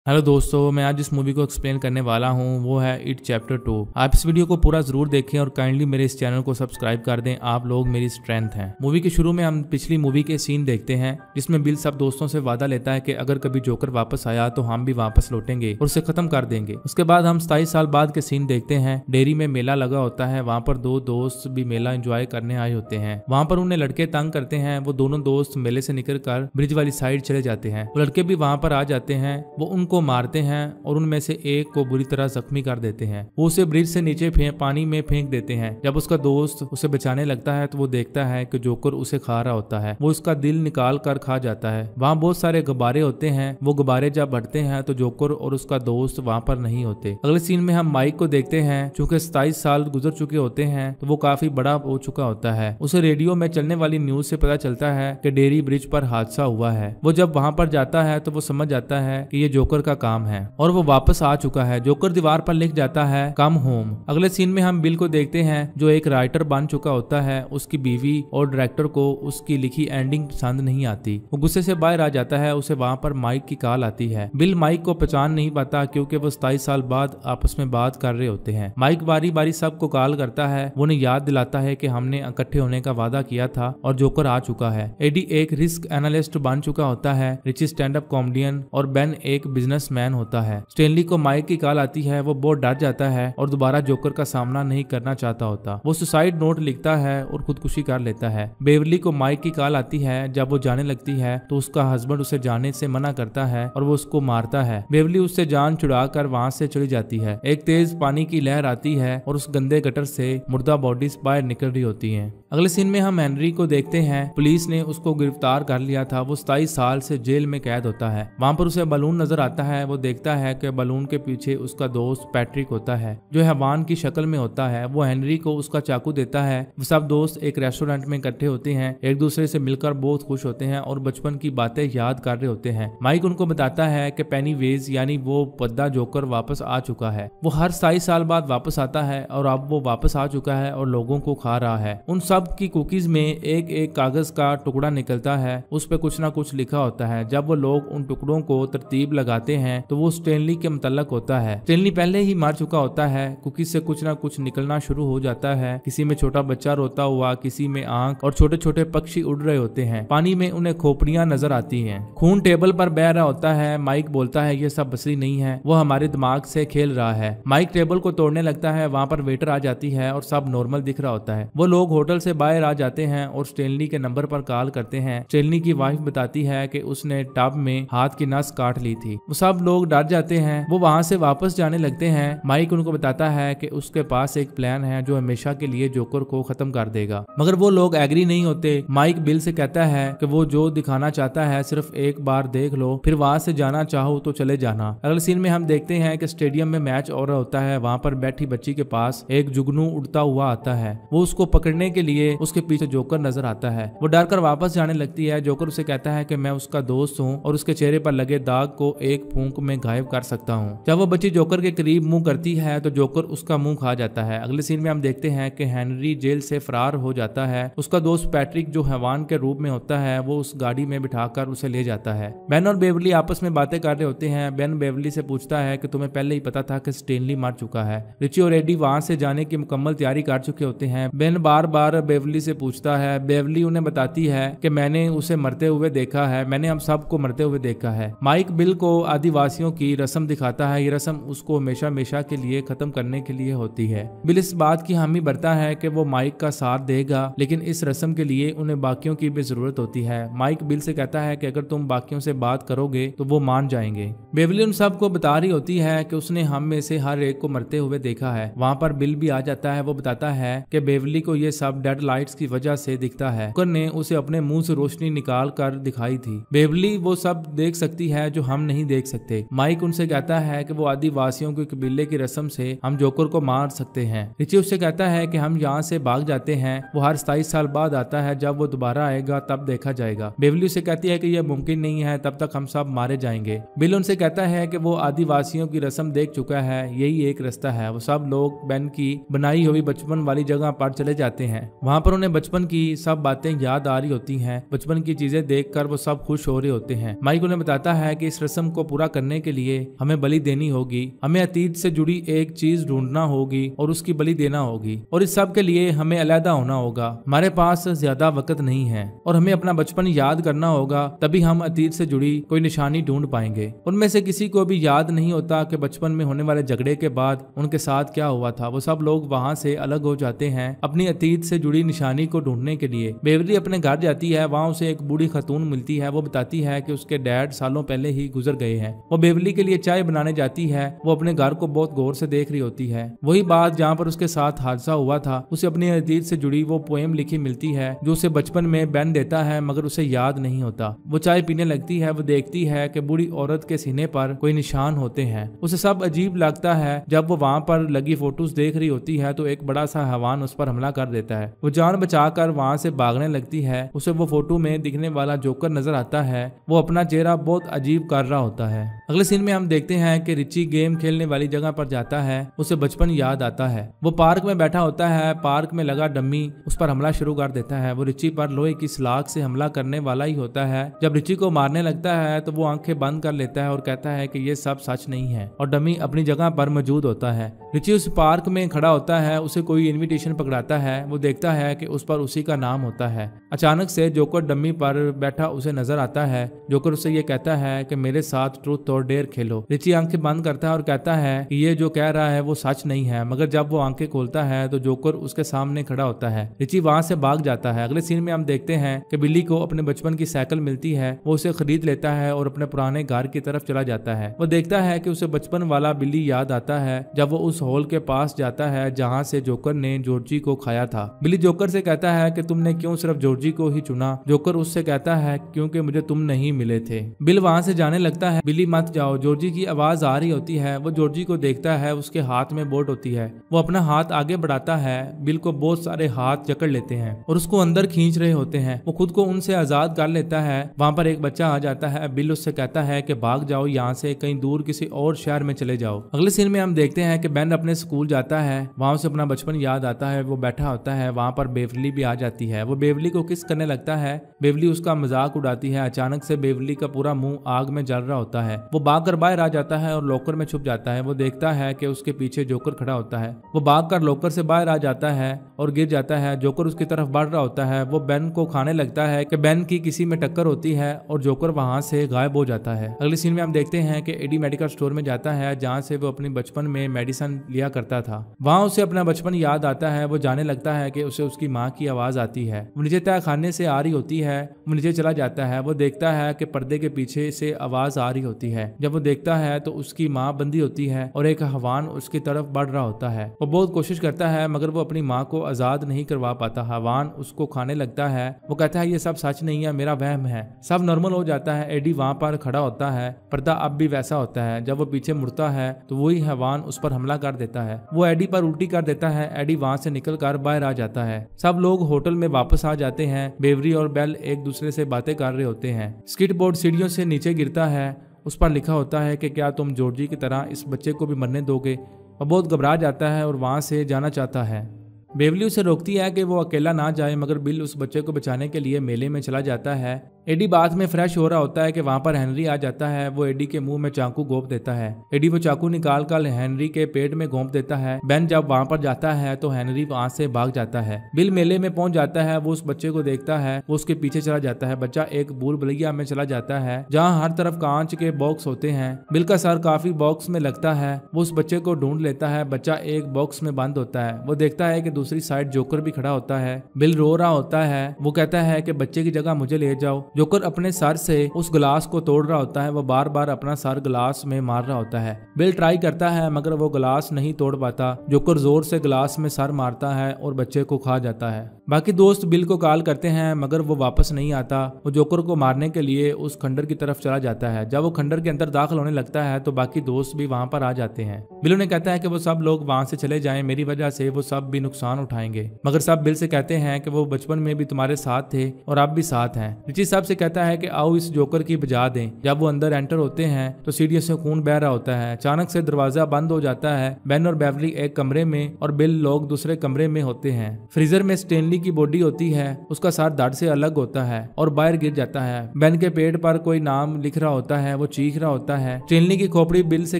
Hello दोस्तों, मैं आज जिस मूवी को एक्सप्लेन करने वाला हूं वो है इट चैप्टर 2। आप इस वीडियो को पूरा जरूर देखें और काइंडली मेरे इस चैनल को सब्सक्राइब कर दें। आप लोग मेरी स्ट्रेंथ हैं। मूवी के शुरू में हम पिछली मूवी के सीन देखते हैं जिसमें बिल सब दोस्तों से वादा लेता है कि अगर कभी जोकर वापस आया तो हम भी वापस लौटेंगे और उसे खत्म कर देंगे। उसके बाद हम 27 साल बाद के सीन देखते हैं। डेयरी में मेला लगा होता है। वहाँ पर दो दोस्त भी मेला एंजॉय करने आए होते हैं। वहाँ पर उन्हें लड़के तंग करते हैं। वो दोनों दोस्त मेले से निकल कर ब्रिज वाली साइड चले जाते हैं। वो लड़के भी वहाँ पर आ जाते हैं। वो उनको मारते हैं और उनमें से एक को बुरी तरह जख्मी कर देते हैं। वो उसे ब्रिज से नीचे पानी में फेंक देते हैं। जब उसका दोस्त उसे बचाने लगता है तो वो देखता है कि जोकर उसे खा रहा होता है। वो उसका दिल निकाल कर खा जाता है। वहाँ बहुत सारे गुब्बारे होते हैं। वो गुब्बारे जब बढ़ते हैं तो जोकर और उसका दोस्त वहाँ पर नहीं होते। अगले सीन में हम माइक को देखते हैं। चूंकि 27 साल गुजर चुके होते हैं तो वो काफी बड़ा हो चुका होता है। उसे रेडियो में चलने वाली न्यूज से पता चलता है कि डेयरी ब्रिज पर हादसा हुआ है। वो जब वहाँ पर जाता है तो वो समझ जाता है कि ये जोकर का काम है और वो वापस आ चुका है। जोकर दीवार पर लिख जाता है कम होम। अगले सीन में हम बिल को देखते हैं जो एक राइटर बन चुका होता है। उसकी बीवी और डायरेक्टर को उसकी लिखी एंडिंग पसंद नहीं आती। वो गुस्से से बाहर आ जाता है। उसे वहाँ पर माइक की कॉल आती है। बिल माइक को पहचान नहीं पाता क्योंकि वो 27 साल बाद आपस में बात कर रहे होते हैं। माइक बारी बारी सबको कॉल करता है। वो उन्हें याद दिलाता है कि हमने इकट्ठे होने का वादा किया था और जोकर आ चुका है। एडी एक रिस्क एनालिस्ट बन चुका होता है। रिची स्टैंड अप कॉमेडियन और बेन एक बिजनेसमैन होता है। स्टेनली को माइक की कॉल आती है। वो बहुत डर जाता है और दोबारा जोकर का सामना नहीं करना चाहता होता। वो सुसाइड नोट लिखता है और खुदकुशी कर लेता है। बेवरली को माइक की कॉल आती है। जब वो जाने लगती है तो उसका हस्बैंड उसे जाने से मना करता है और वो उसको मारता है। बेवरली उससे जान छुड़ा कर वहाँ से चली जाती है। एक तेज पानी की लहर आती है और उस गंदे गटर से मुर्दा बॉडीज बाहर निकल रही होती हैं। अगले सीन में हम हेनरी को देखते हैं। पुलिस ने उसको गिरफ्तार कर लिया था। वो 27 साल से जेल में कैद होता है। वहाँ पर उसे बलून नजर आता है। वो देखता है कि बलून के पीछे उसका दोस्त पैट्रिक होता है जो हैवान की शक्ल में होता है। वो हेनरी को उसका चाकू देता है। वो सब दोस्त एक रेस्टोरेंट में इकट्ठे होते हैं। एक दूसरे से मिलकर बहुत खुश होते हैं और बचपन की बातें याद कर रहे होते हैं। माइक उनको बताता है कि पेनीवेज यानी वो बद्दा जोकर वापस आ चुका है। वो हर 27 साल बाद वापस आता है और अब वो वापस आ चुका है और लोगों को खा रहा है। उन सब की कुकीज में एक एक कागज का टुकड़ा निकलता है। उस पे कुछ ना कुछ लिखा होता है। जब वो लोग उन टुकड़ों को तरतीब लगाते हैं तो वो स्टेनली के मुतल्लक होता है। स्टेनली पहले ही मर चुका होता है। कुकीज से कुछ ना कुछ निकलना शुरू हो जाता है। किसी में छोटा बच्चा रोता हुआ, किसी में आंख और छोटे छोटे पक्षी उड़ रहे होते हैं। पानी में उन्हें खोपड़ियां नजर आती हैं। खून टेबल पर बह रहा होता है। माइक बोलता है ये सब असली नहीं है, वो हमारे दिमाग से खेल रहा है। माइक टेबल को तोड़ने लगता है। वहाँ पर वेटर आ जाती है और सब नॉर्मल दिख रहा होता है। वो लोग होटल से बाहर आ जाते हैं और स्टेनली के नंबर पर कॉल करते हैं। स्टेनली की वाइफ बताती है कि उसने टब में हाथ की नस काट ली थी। वो सब लोग डर जाते हैं। वो वहाँ से वापस जाने लगते हैं। माइक उनको बताता है कि उसके पास एक प्लान है जो हमेशा के लिए जोकर को खत्म कर देगा, मगर वो लोग एग्री नहीं होते। माइक बिल से कहता है कि वो जो दिखाना चाहता है सिर्फ एक बार देख लो, फिर वहां से जाना चाहो तो चले जाना। अगले सीन में हम देखते हैं कि स्टेडियम में मैच हो रहा होता है। वहां पर बैठी बच्ची के पास एक जुगनू उड़ता हुआ आता है। वो उसको पकड़ने के लिए उसके पीछे जोकर नजर आता है। वो डर कर वापस जाने लगती है। जोकर उसे कहता है कि मैं उसका दोस्त हूँ और उसके चेहरे पर लगे दाग को एक फूंक में गायब कर सकता हूँ। जब वो बच्ची जोकर के करीब मुंह करती है तो जोकर उसका मुंह खा जाता है। अगले सीन में हम देखते हैं कि हेनरी जेल से फरार हो जाता है। उसका दोस्त पैट्रिक जो हैवान के रूप में होता है वो उस गाड़ी में बिठाकर उसे ले जाता है। बेन और बेवरली आपस में बातें कर रहे होते हैं। बेन बेवरली से पूछता है कि तुम्हें पहले ही पता था कि स्टेनली मर चुका है। रिची और एडी वहां से जाने की मुकम्मल तैयारी कर चुके होते हैं। बेन बार बार बेवरली से पूछता है। बेवरली उन्हें बताती है कि मैंने उसे मरते हुए देखा है, मैंने हम सबको मरते हुए देखा है। माइक बिल को आदिवासियों की रस्म दिखाता है। ये रस्म उसको हमेशा हमेशा के लिए खत्म करने के लिए होती है। बिल इस बात की हामी भरता है कि वो माइक का साथ देगा, लेकिन इस रस्म के लिए उन्हें बाकियों की भी जरूरत होती है। माइक बिल से कहता है कि अगर तुम बाकियों से बात करोगे तो वो मान जाएंगे। बेवरली उन सबको बता रही होती है कि उसने हम में से हर एक को मरते हुए देखा है। वहाँ पर बिल भी आ जाता है। वो बताता है कि बेवरली को ये सब डेड लाइट्स की वजह से दिखता है। जोकर ने उसे अपने मुंह से रोशनी निकाल कर दिखाई थी। बेवरली वो सब देख सकती है जो हम नहीं देख सकते। माइक उनसे कहता है कि वो आदिवासियों के कबीले की रस्म से हम जोकर को मार सकते हैं। रिची उससे कहता है कि हम यहाँ से भाग जाते हैं। वो हर 27 साल बाद आता है। जब वो दोबारा आएगा तब देखा जाएगा। बेवरली उसे कहती है कि यह मुमकिन नहीं है, तब तक हम सब मारे जाएंगे। बिल उनसे कहता है कि वो आदिवासियों की रस्म देख चुका है, यही एक रास्ता है। वो सब लोग बेन की बनाई हुई बचपन वाली जगह पर चले जाते हैं। वहाँ पर उन्हें बचपन की सब बातें याद आ रही होती हैं। बचपन की चीजें देखकर वो सब खुश हो रहे होते हैं। माइक उन्हें बताता है कि इस रस्म को पूरा करने के लिए हमें बलि देनी होगी, हमें अतीत से जुड़ी एक चीज ढूंढना होगी और उसकी बलि देना होगी, और इस सब के लिए हमें अलहदा होना होगा। हमारे पास ज्यादा वक्त नहीं है और हमें अपना बचपन याद करना होगा, तभी हम अतीत से जुड़ी कोई निशानी ढूंढ पाएंगे। उनमें से किसी को भी याद नहीं होता कि बचपन में होने वाले झगड़े के बाद उनके साथ क्या हुआ था। वो सब लोग वहाँ से अलग हो जाते हैं अपनी अतीत से जुड़ी निशानी को ढूंढने के लिए। बेवरली अपने घर जाती है, वहाँ उसे एक बूढ़ी खातून मिलती है। वो बताती है कि उसके डैड सालों पहले ही गुजर गए हैं। वो बेवरली के लिए चाय बनाने जाती है। वो अपने घर को बहुत गौर से देख रही होती है। वही बात जहाँ पर उसके साथ हादसा हुआ था, उसे अपनी अतीत से जुड़ी वो पोएम लिखी मिलती है जो उसे बचपन में बेन देता है, मगर उसे याद नहीं होता। वो चाय पीने लगती है। वो देखती है कि बूढ़ी औरत के सीने पर कोई निशान होते हैं। उसे सब अजीब लगता है। जब वो वहाँ पर लगी फोटोज देख रही होती है तो एक बड़ा सा हैवान उस पर हमला कर देता है। वो जान बचाकर वहाँ से भागने लगती है। उसे वो फोटो में दिखने वाला जोकर नजर आता है। वो अपना चेहरा बहुत अजीब कर रहा होता है। अगले सीन में हम देखते हैं कि रिची गेम खेलने वाली जगह पर जाता है। उसे बचपन याद आता है। वो पार्क में बैठा होता है। पार्क में लगा डम्मी उस पर हमला शुरू कर देता है। वो रिची पर लोहे की सलाख से हमला करने वाला ही होता है। जब रिची को मारने लगता है तो वो आंखें बंद कर लेता है और कहता है कि ये सब सच नहीं है, और डमी अपनी जगह पर मौजूद होता है। रिची उस पार्क में खड़ा होता है। उसे कोई इनविटेशन पकड़ाता है। वो देखता है कि उस पर उसी का नाम होता है। अचानक से जोकर डमी पर बैठा उसे नजर आता है। जोकर उससे ये कहता है कि मेरे साथ ट्रूथ और डेयर खेलो। रिची आंखें बंद करता है और कहता है कि ये जो कह रहा है वो सच नहीं है, मगर जब वो आंखें खोलता है तो जोकर उसके सामने खड़ा होता है। रिची वहां से भाग जाता है। अगले सीन में हम देखते हैं कि बिल्ली को अपने बचपन की साइकिल मिलती है। वो उसे खरीद लेता है और अपने पुराने घर की तरफ चला जाता है। वो देखता है कि उसे बचपन वाला बिल्ली याद आता है जब वो उस हॉल के पास जाता है जहाँ से जोकर ने जॉर्जी को खाया था। बिल्ली जोकर से कहता है कि तुमने क्यों सिर्फ जॉर्जी को ही चुना। जोकर उससे कहता है क्योंकि मुझे तुम नहीं मिले थे। बिल वहाँ से जाने लगता है। बिल्ली मत जाओ, जॉर्जी की आवाज आ रही होती है। वो जॉर्जी को देखता है। उसके हाथ में बोट होती है। वो अपना हाथ आगे बढ़ाता है। बिल को बहुत सारे हाथ जकड़ लेते हैं और उसको अंदर खींच रहे होते हैं। वो खुद को उनसे आजाद कर लेता है। वहाँ पर एक बच्चा आ जाता है। बिल उससे कहता है कि भाग जाओ यहाँ से, कहीं दूर किसी और शहर में चले जाओ। अगले सीन में हम देखते हैं कि बेन अपने स्कूल जाता है। वहाँ उसे अपना बचपन याद आता है। वो बैठा होता है। वहाँ पर बेवरली भी आ जाती है। वो बेवरली को किस करने लगता है। बेवरली उसका मजाक उड़ाती है। अचानक से बेवरली का पूरा मुंह आग में जल रहा होता है। वो भागकर बाहर आ जाता है और लॉकर में छुप जाता है। वो देखता है कि उसके पीछे जोकर खड़ा होता है। वो भागकर लॉकर से बाहर आ जाता है और गिर जाता है। जोकर उसकी तरफ बढ़ रहा होता है। वो बेन को खाने लगता है कि बेन की किसी में टक्कर होती है और जोकर वहां से गायब हो जाता है। अगले सीन में हम देखते हैं कि एडी मेडिकल स्टोर में जाता है जहाँ से वो अपनी बचपन में मेडिसिन लिया करता था। वहाँ उसे अपना बचपन याद आता है। वो जाने लगता है कि उसे उसकी माँ की आवाज आती है। वो नीचे तय खाने से आ रही होती है। वो नीचे चला जाता है। वो देखता है कि पर्दे के पीछे से आवाज आ रही होती है। जब वो देखता है तो उसकी माँ बंदी होती है और एक हवान उसकी तरफ बढ़ रहा होता है। वो बहुत कोशिश करता है मगर वो अपनी माँ को आजाद नहीं करवा पाता। हवान उसको खाने लगता है। वो कहता है ये सब सच नहीं है, मेरा वहम है। सब नॉर्मल हो जाता है। एडी वहाँ पर खड़ा होता है। पर्दा अब भी वैसा होता है। जब वो पीछे मुड़ता है तो वही हवान उस पर हमला कर देता है। वो एडी पर उल्टी कर देता है। एडी वहाँ से निकल कर बाहर आ जाता है। सब लोग होटल में वापस आ जाते हैं। बेवरी और बेल एक दूसरे से बातें कर रहे होते हैं। स्किट बोर्ड सीढ़ियों से नीचे गिरता है। उस पर लिखा होता है कि क्या तुम जॉर्जी की तरह इस बच्चे को भी मरने दोगे। वो बहुत घबरा जाता है और वहाँ से जाना चाहता है। बेवली उसे रोकती है कि वो अकेला ना जाए, मगर बिल उस बच्चे को बचाने के लिए मेले में चला जाता है। एडी बाथ में फ्रेश हो रहा होता है कि वहाँ पर हेनरी आ जाता है। वो एडी के मुंह में चाकू घोंप देता है। एडी वो चाकू निकाल कर हेनरी के पेट में घोंप देता है। बेन जब वहाँ पर जाता है तो हेनरी वहाँ से भाग जाता है। बिल मेले में पहुंच जाता है। वो उस बच्चे को देखता है। वो उसके पीछे चला जाता है। बच्चा एक भूल भुलैया में चला जाता है जहाँ हर तरफ कांच के बॉक्स होते हैं। बिल का सर काफी बॉक्स में लगता है। वो उस बच्चे को ढूंढ लेता है। बच्चा एक बॉक्स में बंद होता है। वो देखता है कि दूसरी साइड जोकर भी खड़ा होता है। बिल रो रहा होता है। वो कहता है कि बच्चे की जगह मुझे ले जाओ। जोकर अपने सर से उस गिलास को तोड़ रहा होता है। वो बार बार अपना सर गिलास में मार रहा होता है। बिल ट्राई करता है मगर वो गिलास नहीं तोड़ पाता। जोकर जोर से गिलास में सर मारता है और बच्चे को खा जाता है। बाकी दोस्त बिल को कॉल करते हैं मगर वो वापस नहीं आता। वो जोकर को मारने के लिए उस खंडर की तरफ चला जाता है। जब वो खंडर के अंदर दाखिल होने लगता है तो बाकी दोस्त भी वहाँ पर आ जाते हैं। बिल उन्हें कहता है कि वो सब लोग वहाँ से चले जाएं, मेरी वजह से वो सब भी नुकसान उठाएंगे। मगर सब बिल से कहते हैं कि वो बचपन में भी तुम्हारे साथ थे और अब भी साथ हैं। रिची सब सबसे कहता है कि आओ इस जोकर की बजा दें। जब वो अंदर एंटर होते हैं तो सीढ़ियों से खून बह रहा होता है। अचानक से दरवाजा बंद हो जाता है। बेन और बेवरली एक कमरे में और बिल लोग दूसरे कमरे में होते हैं। फ्रीजर में स्टेनली की बॉडी होती है, उसका सर धड़ से अलग होता है और बाहर गिर जाता है। बेन के पेट पर कोई नाम लिख रहा होता है, वो चीख रहा होता है। स्टेनली की खोपड़ी बिल से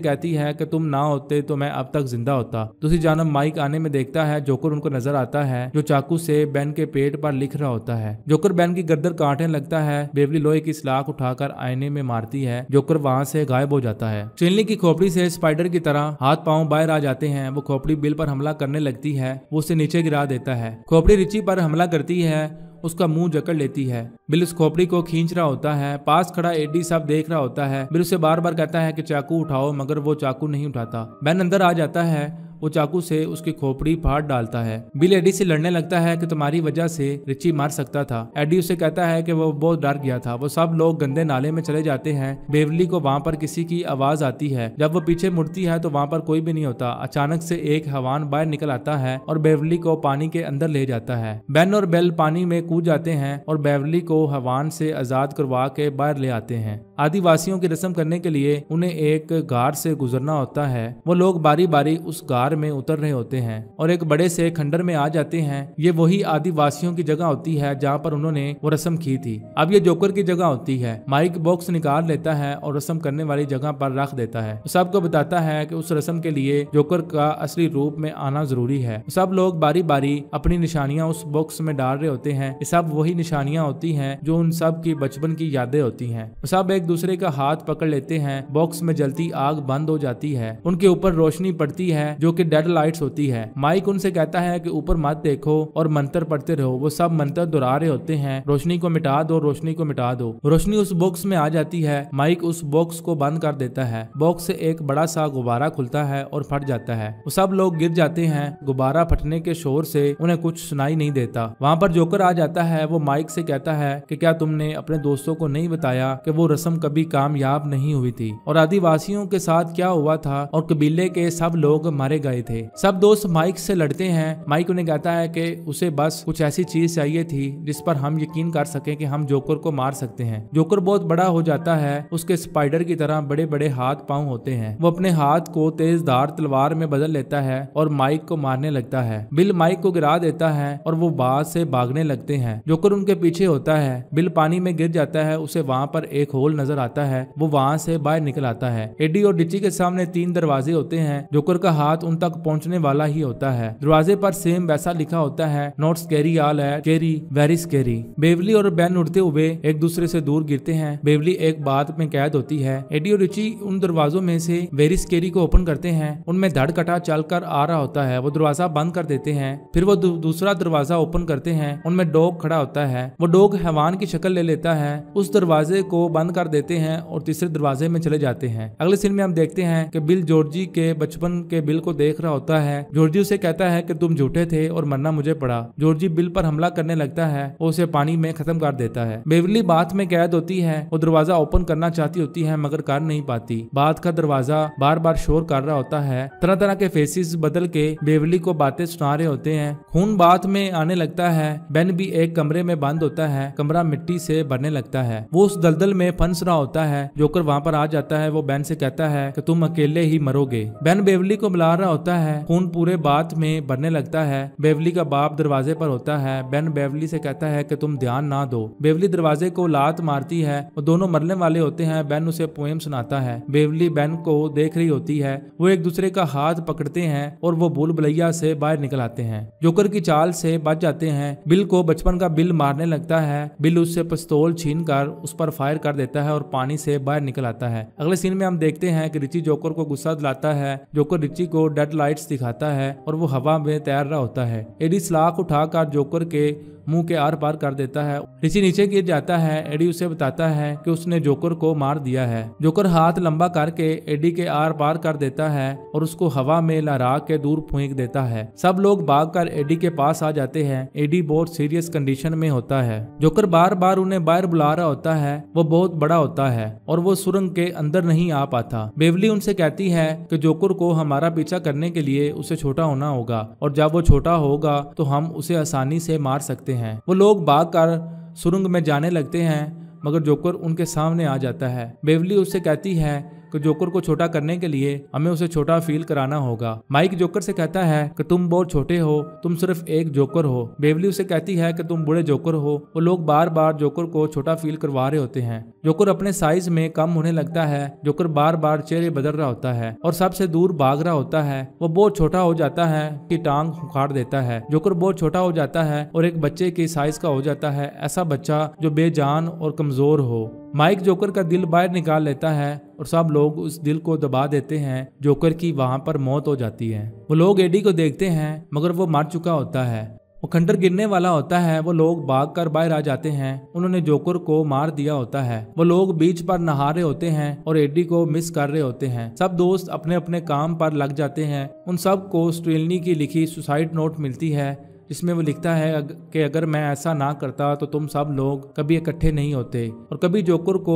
कहती है कि तुम ना होते तो मैं अब तक जिंदा होता। दूसरी जानब माइक आने में देखता है, जोकर उनको नजर आता है जो चाकू से बेन के पेट पर लिख रहा होता है। जोकर बेन की गर्दन काटने लगता है। बेवरली लोहे की सलाख उठाकर आईने में मारती है। जोकर वहां से गायब हो जाता है। स्टेनली की खोपड़ी से स्पाइडर की तरह हाथ पांव बाहर आ जाते हैं। वो खोपड़ी बिल पर हमला करने लगती है, वो उसे नीचे गिरा देता है। खोपड़ी रिची पर हमला करती है, उसका मुंह जकड़ लेती है। बिल उस खोपड़ी को खींच रहा होता है। पास खड़ा एडी सब देख रहा होता है। बिल उसे बार बार कहता है कि चाकू उठाओ, मगर वो चाकू नहीं उठाता। बेन अंदर आ जाता है, वो चाकू से उसकी खोपड़ी फाड़ डालता है। बिल एडी से लड़ने लगता है कि तुम्हारी वजह से रिची मर सकता था। एडी उसे कहता है कि वो बहुत डर गया था। वो सब लोग गंदे नाले में चले जाते हैं। बेवरली को वहां पर किसी की आवाज आती है। जब वो पीछे मुड़ती है तो वहां पर कोई भी नहीं होता। अचानक से एक हैवान बाहर निकल आता है और बेवरली को पानी के अंदर ले जाता है। बेन और बेल पानी में कूद जाते हैं और बेवरली को हैवान से आजाद करवा के बाहर ले आते हैं। आदिवासियों की रस्म करने के लिए उन्हें एक गार से गुजरना होता है। वो लोग बारी बारी उस गार में उतर रहे होते हैं और एक बड़े से खंडर में आ जाते हैं। ये वही आदिवासियों की जगह होती है जहाँ पर उन्होंने वो रस्म की थी। अब ये जोकर की जगह होती है। माइक बॉक्स निकाल लेता है और रस्म करने वाली जगह पर रख देता है। सबको बताता है कि उस रस्म के लिए जोकर का असली रूप में आना जरूरी है। सब लोग बारी बारी अपनी निशानियां उस बॉक्स में डाल रहे होते हैं। ये सब वही निशानियां होती हैं जो उन सब की बचपन की यादें होती हैं। सब एक दूसरे का हाथ पकड़ लेते हैं। बॉक्स में जलती आग बंद हो जाती है। उनके ऊपर रोशनी पड़ती है जो कि डेड लाइट्स होती है। माइक उनसे कहता है कि ऊपर मत देखो और मंत्र पढ़ते रहो। वो सब मंत्र दोहरा रहे होते हैं, रोशनी को मिटा दो, रोशनी को मिटा दो। रोशनी उस बॉक्स में आ जाती है। माइक उस बॉक्स को बंद कर देता है। बॉक्स से एक बड़ा सा गुब्बारा खुलता है और फट जाता है। वो सब लोग गिर जाते हैं। गुब्बारा फटने के शोर से उन्हें कुछ सुनाई नहीं देता। वहाँ पर जोकर आ जाता है। वो माइक से कहता है कि क्या तुमने अपने दोस्तों को नहीं बताया कि वो रस्म कभी कामयाब नहीं हुई थी और आदिवासियों के साथ क्या हुआ था और कबीले के सब लोग मारे गए थे। सब दोस्त माइक से लड़ते हैं। माइक उन्हें कहता है कि उसे बस कुछ ऐसी चीज चाहिए थी जिस पर हम यकीन कर सके कि हम जोकर को मार सकते हैं। जोकर बहुत बड़ा हो जाता है। उसके स्पाइडर की तरह बड़े बड़े हाथ पांव होते हैं। वो अपने हाथ को तेजधार तलवार में बदल लेता है और माइक को मारने लगता है। बिल माइक को गिरा देता है और वो बाहर से भागने लगते हैं। जोकर उनके पीछे होता है। बिल पानी में गिर जाता है। उसे वहाँ पर एक होल नजर आता है। वो वहाँ से बाहर निकल आता है। एडी और डिची के सामने 3 दरवाजे होते हैं। जोकर का हाथ उन तक पहुँचने वाला ही होता है। दरवाजे पर सेम वैसा लिखा होता है, नॉट स्कैरी ऑल है, स्कैरी, वेरी स्कैरी। बेवरली और बेन उड़ते हुए एक दूसरे से दूर गिरते हैं। बेवरली एक बात में कैद होती है। एडी और रिची उन दरवाजों में से वेरी स्कैरी को ओपन करते हैं। उनमें धड़ कटा चलकर आ रहा होता है। वो दरवाजा बंद कर देते हैं। फिर वो दूसरा दरवाजा ओपन करते हैं। उनमें डॉग खड़ा होता है। वो डॉग हैवान की शक्ल ले लेता है। उस दरवाजे को बंद कर देते हैं और तीसरे दरवाजे में चले जाते हैं। अगले सीन में हम देखते हैं कि बिल जॉर्जी के बचपन के बिल को देख रहा होता है। जॉर्जी उसे कहता है कि तुम झूठे थे और मरना मुझे पड़ा। जॉर्जी बिल पर हमला करने लगता है और उसे पानी में खत्म कर देता है। बेवरली बात में कैद होती है। वो दरवाजा ओपन करना चाहती होती है मगर कर नहीं पाती। बात का दरवाजा बार बार शोर कर रहा होता है। तरह तरह के फेसेस बदल के बेवरली को बातें सुना रहे होते हैं। खून बात में आने लगता है। बेन भी एक कमरे में बंद होता है। कमरा मिट्टी से भरने लगता है। वो उस दलदल में फंस रहा होता है। जोकर वहाँ पर आ जाता है। वो बेन से कहता है कि तुम अकेले ही मरोगे। बेन बेवरली को बुला रहा होता है। खून पूरे बात में भरने लगता है। बेवरली का बाप दरवाजे पर होता है। बेन बेवरली से कहता है कि तुम ध्यान ना दो। बेवरली दरवाजे को लात मारती है। वो दोनों मरने वाले होते हैं। बेन उसे पोएम सुनाता है। बेवरली बेन को देख रही होती है। वो एक दूसरे का हाथ पकड़ते हैं और वो भूल भुलैया से बाहर निकल आते हैं। जोकर की चाल से बच जाते हैं। बिल को बचपन का बिल मारने लगता है। बिल उससे पिस्तौल छीन कर उस पर फायर कर देता है और पानी से बाहर निकल आता है। अगले सीन में हम देखते हैं कि रिची जोकर को गुस्सा दिलाता है। जोकर रिची को डेड लाइट्स दिखाता है और वो हवा में तैर रहा होता है। एडी सलाख उठाकर जोकर के मुंह के आर पार कर देता है। रिची नीचे गिर जाता है। एडी उसे बताता है कि उसने जोकर को मार दिया है। जोकर हाथ लंबा करके एडी के आर पार कर देता है और उसको हवा में लहरा के दूर फेंक देता है। सब लोग भागकर एडी के पास आ जाते हैं। एडी बहुत सीरियस कंडीशन में होता है। जोकर बार बार उन्हें बाहर बुला रहा होता है। वो बहुत बड़ा होता है और वो सुरंग के अंदर नहीं आ पाता। बेवरली उनसे कहती है कि जोकर को हमारा पीछा करने के लिए उसे छोटा होना होगा और जब वो छोटा होगा तो हम उसे आसानी से मार सकते हैं। वो लोग भागकर सुरंग में जाने लगते हैं मगर जोकर उनके सामने आ जाता है। बेवली उससे कहती है कि जोकर को छोटा करने के लिए हमें उसे छोटा फील कराना होगा। माइक जोकर से कहता है कि तुम बहुत छोटे हो, तुम सिर्फ एक जोकर हो। बेवली उसे कहती है कि तुम बड़े जोकर हो। वो लोग बार बार जोकर को छोटा फील करवा रहे होते हैं। जोकर अपने साइज में कम होने लगता है। जोकर बार बार चेहरे बदल रहा होता है और सबसे दूर भाग रहा होता है। वो बहुत छोटा हो जाता है कि टांग उखाड़ देता है। जोकर बहुत छोटा हो जाता है और एक बच्चे के साइज का हो जाता है, ऐसा बच्चा जो बेजान और कमजोर हो। माइक जोकर का दिल बाहर निकाल लेता है और सब लोग उस दिल को दबा देते हैं। जोकर की वहां पर मौत हो जाती है। वो लोग एडी को देखते हैं मगर वो मर चुका होता है। वो खंडर गिरने वाला होता है। वो लोग भागकर बाहर आ जाते हैं। उन्होंने जोकर को मार दिया होता है। वो लोग बीच पर नहा रहे होते हैं और एडी को मिस कर रहे होते हैं। सब दोस्त अपने अपने काम पर लग जाते हैं। उन सब को स्ट्रेलनी की लिखी सुसाइड नोट मिलती है जिसमें वो लिखता है कि अगर मैं ऐसा ना करता तो तुम सब लोग कभी इकट्ठे नहीं होते और कभी जोकर को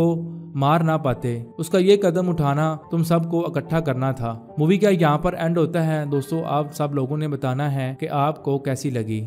मार ना पाते। उसका ये कदम उठाना तुम सबको इकट्ठा करना था। मूवी का यहाँ पर एंड होता है। दोस्तों, आप सब लोगों ने बताना है कि आपको कैसी लगी।